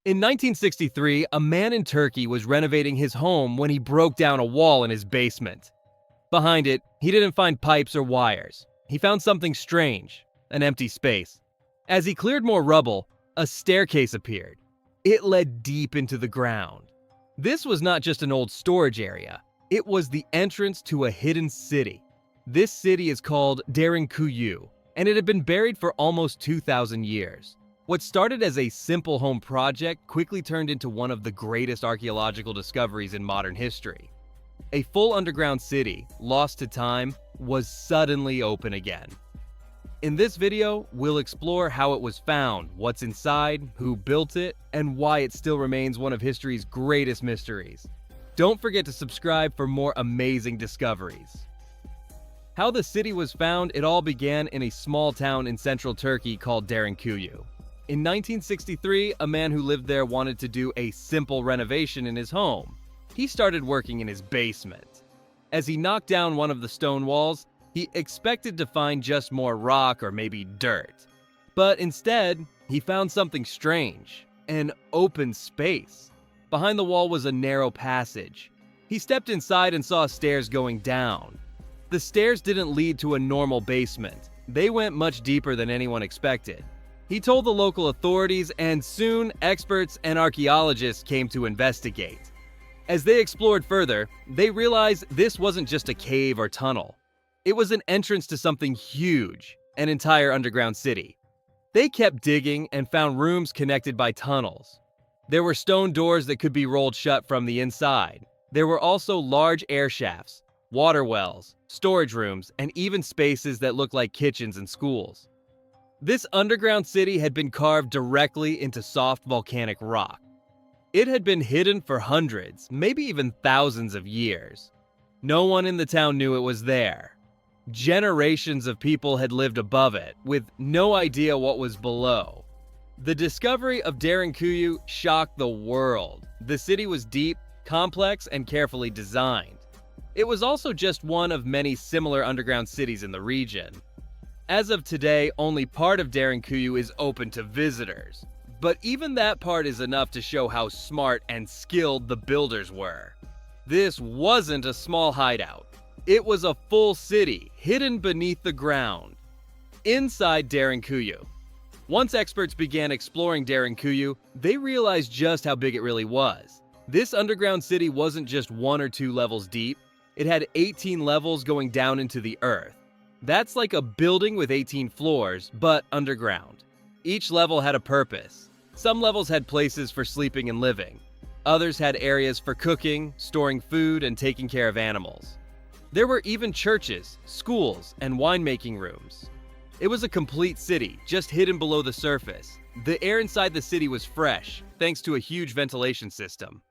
In 1963, a man in Turkey was renovating his home when he broke down a wall in his basement. Behind it, he didn't find pipes or wires. He found something strange, an empty space. As he cleared more rubble, a staircase appeared. It led deep into the ground. This was not just an old storage area. It was the entrance to a hidden city. This city is called Derinkuyu, and it had been buried for almost 2,000 years. What started as a simple home project quickly turned into one of the greatest archaeological discoveries in modern history. A full underground city, lost to time, was suddenly open again. In this video, we'll explore how it was found, what's inside, who built it, and why it still remains one of history's greatest mysteries. Don't forget to subscribe for more amazing discoveries. How the city was found, it all began in a small town in central Turkey called Derinkuyu. In 1963, a man who lived there wanted to do a simple renovation in his home. He started working in his basement. As he knocked down one of the stone walls, he expected to find just more rock or maybe dirt. But instead, he found something strange, an open space. Behind the wall was a narrow passage. He stepped inside and saw stairs going down. The stairs didn't lead to a normal basement. They went much deeper than anyone expected. He told the local authorities, and soon experts and archaeologists came to investigate. As they explored further, they realized this wasn't just a cave or tunnel. It was an entrance to something huge, an entire underground city. They kept digging and found rooms connected by tunnels. There were stone doors that could be rolled shut from the inside. There were also large air shafts, water wells, storage rooms, and even spaces that looked like kitchens and schools. This underground city had been carved directly into soft volcanic rock. It had been hidden for hundreds, maybe even thousands of years. No one in the town knew it was there. Generations of people had lived above it, with no idea what was below. The discovery of Derinkuyu shocked the world. The city was deep, complex, and carefully designed. It was also just one of many similar underground cities in the region. As of today, only part of Derinkuyu is open to visitors. But even that part is enough to show how smart and skilled the builders were. This wasn't a small hideout. It was a full city, hidden beneath the ground. Inside Derinkuyu. Once experts began exploring Derinkuyu, they realized just how big it really was. This underground city wasn't just 1 or 2 levels deep. It had 18 levels going down into the earth. That's like a building with 18 floors, but underground. Each level had a purpose. Some levels had places for sleeping and living. Others had areas for cooking, storing food, and taking care of animals. There were even churches, schools, and winemaking rooms. It was a complete city, just hidden below the surface. The air inside the city was fresh, thanks to a huge ventilation system.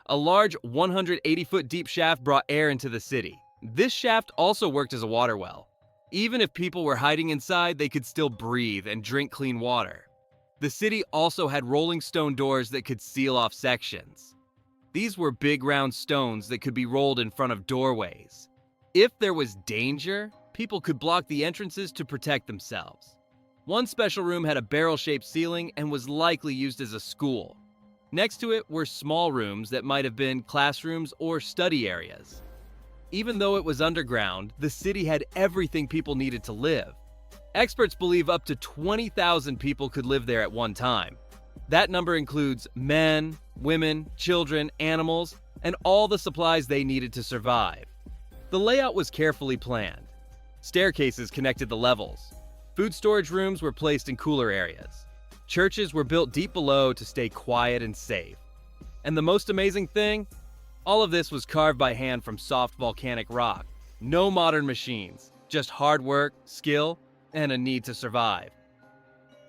A large 180-foot deep shaft brought air into the city. This shaft also worked as a water well. Even if people were hiding inside, they could still breathe and drink clean water. The city also had rolling stone doors that could seal off sections. These were big round stones that could be rolled in front of doorways. If there was danger, people could block the entrances to protect themselves. One special room had a barrel-shaped ceiling and was likely used as a school. Next to it were small rooms that might have been classrooms or study areas. Even though it was underground, the city had everything people needed to live. Experts believe up to 20,000 people could live there at one time. That number includes men, women, children, animals, and all the supplies they needed to survive. The layout was carefully planned. Staircases connected the levels. Food storage rooms were placed in cooler areas. Churches were built deep below to stay quiet and safe. And the most amazing thing? All of this was carved by hand from soft volcanic rock. No modern machines, just hard work, skill, and a need to survive.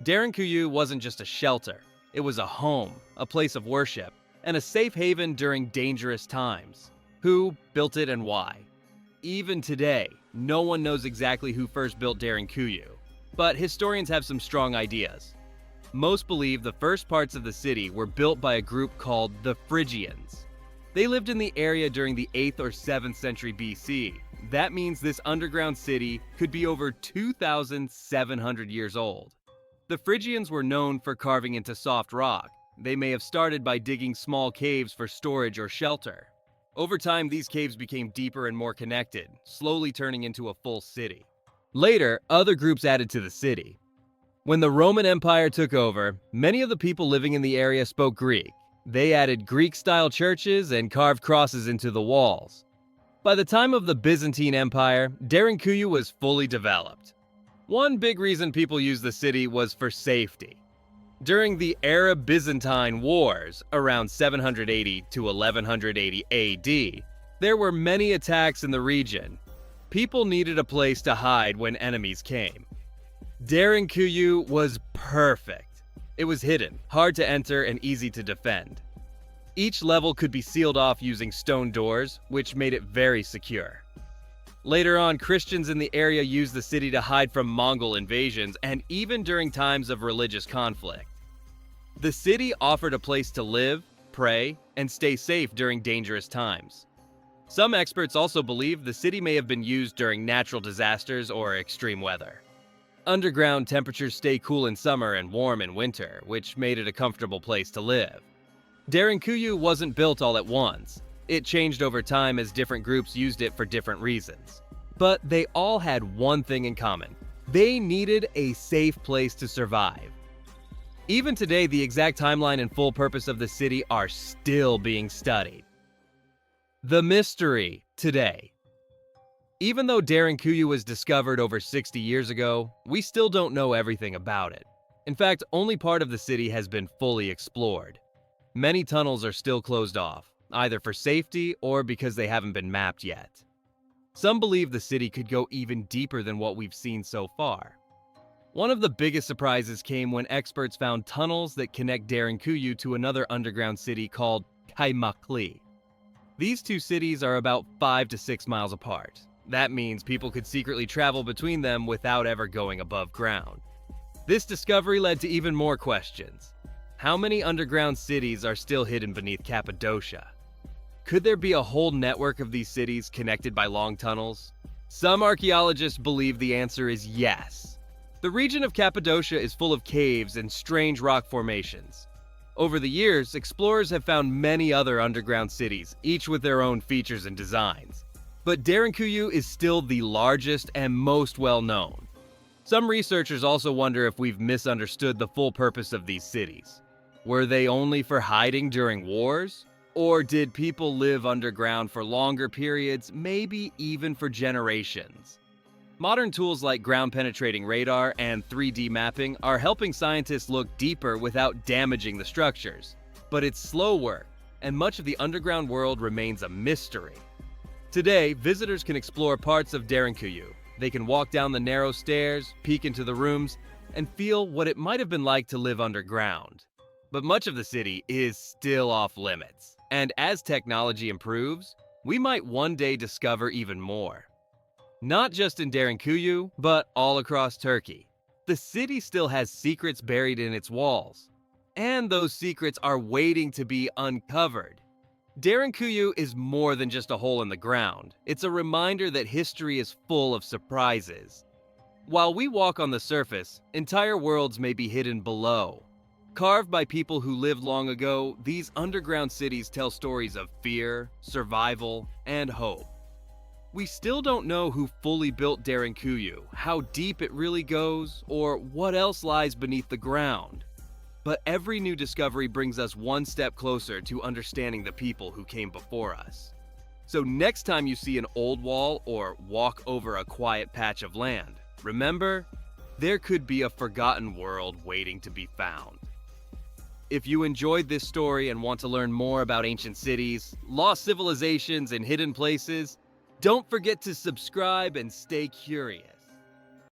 Derinkuyu wasn't just a shelter. It was a home, a place of worship, and a safe haven during dangerous times. Who built it and why? Even today, no one knows exactly who first built Derinkuyu, but historians have some strong ideas. Most believe the first parts of the city were built by a group called the Phrygians. They lived in the area during the 8th or 7th century BC. That means this underground city could be over 2,700 years old. The Phrygians were known for carving into soft rock. They may have started by digging small caves for storage or shelter. Over time, these caves became deeper and more connected, slowly turning into a full city. Later, other groups added to the city. When the Roman Empire took over, many of the people living in the area spoke Greek. They added Greek-style churches and carved crosses into the walls. By the time of the Byzantine Empire, Derinkuyu was fully developed. One big reason people used the city was for safety. During the Arab-Byzantine Wars, around 780 to 1180 AD, there were many attacks in the region. People needed a place to hide when enemies came. Derinkuyu was perfect. It was hidden, hard to enter, and easy to defend. Each level could be sealed off using stone doors, which made it very secure. Later on, Christians in the area used the city to hide from Mongol invasions and even during times of religious conflict. The city offered a place to live, pray, and stay safe during dangerous times. Some experts also believe the city may have been used during natural disasters or extreme weather. Underground temperatures stay cool in summer and warm in winter, which made it a comfortable place to live. Derinkuyu wasn't built all at once. It changed over time as different groups used it for different reasons. But they all had one thing in common. They needed a safe place to survive. Even today, the exact timeline and full purpose of the city are still being studied. The mystery today. Even though Derinkuyu was discovered over 60 years ago, we still don't know everything about it. In fact, only part of the city has been fully explored. Many tunnels are still closed off, either for safety or because they haven't been mapped yet. Some believe the city could go even deeper than what we've seen so far. One of the biggest surprises came when experts found tunnels that connect Derinkuyu to another underground city called Kaimakli. These two cities are about 5 to 6 miles apart. That means people could secretly travel between them without ever going above ground. This discovery led to even more questions. How many underground cities are still hidden beneath Cappadocia? Could there be a whole network of these cities connected by long tunnels? Some archaeologists believe the answer is yes. The region of Cappadocia is full of caves and strange rock formations. Over the years, explorers have found many other underground cities, each with their own features and designs. But Derinkuyu is still the largest and most well-known. Some researchers also wonder if we've misunderstood the full purpose of these cities. Were they only for hiding during wars? Or did people live underground for longer periods, maybe even for generations? Modern tools like ground-penetrating radar and 3D mapping are helping scientists look deeper without damaging the structures. But it's slow work, and much of the underground world remains a mystery. Today, visitors can explore parts of Derinkuyu. They can walk down the narrow stairs, peek into the rooms, and feel what it might have been like to live underground. But much of the city is still off limits, and as technology improves, we might one day discover even more. Not just in Derinkuyu, but all across Turkey. The city still has secrets buried in its walls, and those secrets are waiting to be uncovered. Derinkuyu is more than just a hole in the ground. It's a reminder that history is full of surprises. While we walk on the surface, entire worlds may be hidden below. Carved by people who lived long ago, these underground cities tell stories of fear, survival, and hope. We still don't know who fully built Derinkuyu, how deep it really goes, or what else lies beneath the ground. But every new discovery brings us one step closer to understanding the people who came before us. So next time you see an old wall or walk over a quiet patch of land, remember, there could be a forgotten world waiting to be found. If you enjoyed this story and want to learn more about ancient cities, lost civilizations, and hidden places, don't forget to subscribe and stay curious.